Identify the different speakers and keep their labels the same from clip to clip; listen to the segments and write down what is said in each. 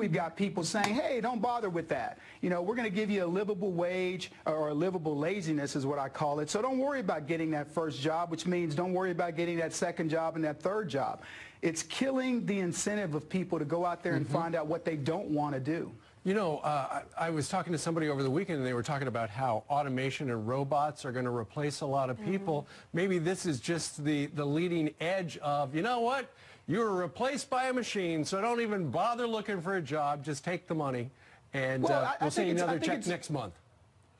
Speaker 1: We've got people saying, hey, don't bother with that. You know, we're going to give you a livable wage, or a livable laziness is what I call it. So don't worry about getting that first job, which means don't worry about getting that second job and that third job. It's killing the incentive of people to go out there and find out what they don't want to do.
Speaker 2: You know, I was talking to somebody over the weekend, and they were talking about how automation and robots are going to replace a lot of people. Maybe this is just the leading edge of, you know what, you're replaced by a machine, so don't even bother looking for a job. Just take the money, and we'll see another check next month.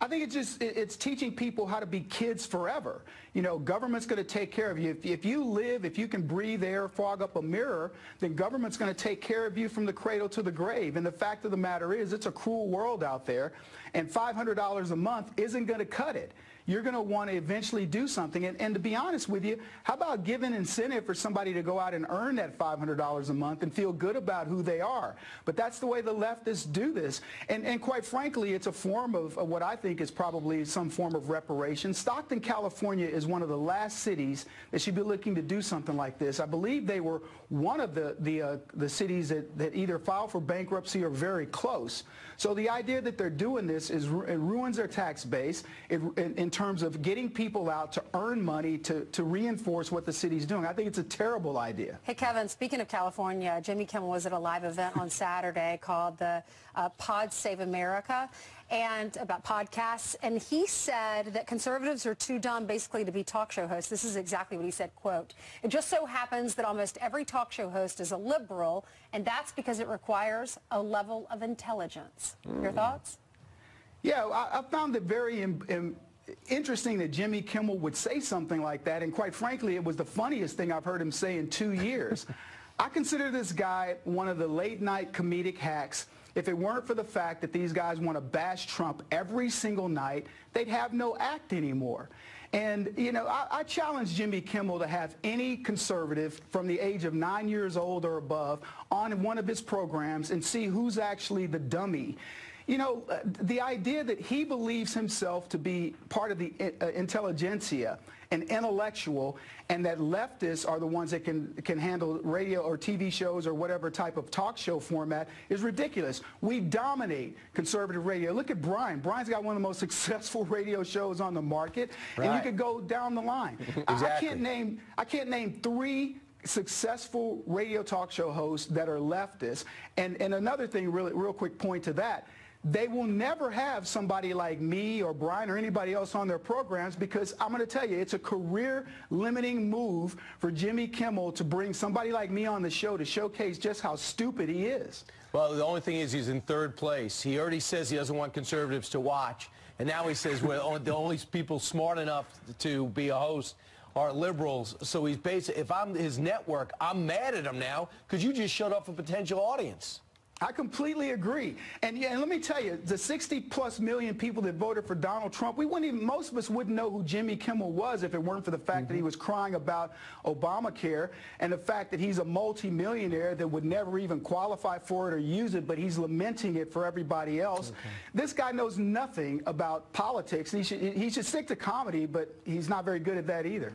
Speaker 1: I think it's teaching people how to be kids forever. You know, government's going to take care of you. If you live, if you can breathe air, fog up a mirror, then government's going to take care of you from the cradle to the grave. And the fact of the matter is, it's a cruel world out there, and $500 a month isn't going to cut it. You're going to want to eventually do something. And to be honest with you, how about giving incentive for somebody to go out and earn that $500 a month and feel good about who they are? But that's the way the leftists do this. And quite frankly, it's a form of what I think is probably some form of reparation. Stockton, California is one of the last cities that should be looking to do something like this. I believe they were one of the cities that either filed for bankruptcy or very close. So the idea that they're doing this it ruins their tax base in terms of getting people out to earn money to reinforce what the city's doing. I think it's a terrible idea.
Speaker 3: Hey, Kevin, speaking of California, Jimmy Kimmel was at a live event on Saturday called the Pod Save America, and about podcasts, and he said that conservatives are too dumb basically to be talk show hosts. This is exactly what he said, quote, "It just so happens that almost every talk show host is a liberal, and that's because it requires a level of intelligence." Your thoughts?
Speaker 1: Yeah, I found it very interesting that Jimmy Kimmel would say something like that, and quite frankly, it was the funniest thing I've heard him say in 2 years. I consider this guy one of the late-night comedic hacks. If it weren't for the fact that these guys want to bash Trump every single night, they'd have no act anymore. And, you know, I challenge Jimmy Kimmel to have any conservative from the age of 9 years old or above on one of his programs and see who's actually the dummy. You know, the idea that he believes himself to be part of the intelligentsia, an intellectual, and that leftists are the ones that can handle radio or TV shows or whatever type of talk show format is ridiculous. We dominate conservative radio. Look at Brian. Brian's got one of the most successful radio shows on the market, and you could go down the line.
Speaker 2: Exactly.
Speaker 1: I can't name 3 successful radio talk show hosts that are leftists. And another thing, real quick point to that, they will never have somebody like me or Brian or anybody else on their programs, because I'm going to tell you, it's a career-limiting move for Jimmy Kimmel to bring somebody like me on the show to showcase just how stupid he is.
Speaker 4: Well, the only thing is he's in 3rd place. He already says he doesn't want conservatives to watch, and now he says, well, the only people smart enough to be a host are liberals. So he's basically, if I'm his network, I'm mad at him now because you just shut off a potential audience.
Speaker 1: I completely agree. And yeah, and let me tell you, the 60+ million people that voted for Donald Trump, most of us wouldn't know who Jimmy Kimmel was if it weren't for the fact that he was crying about Obamacare, and the fact that he's a multimillionaire that would never even qualify for it or use it, but he's lamenting it for everybody else. This guy knows nothing about politics. He should stick to comedy, but he's not very good at that either.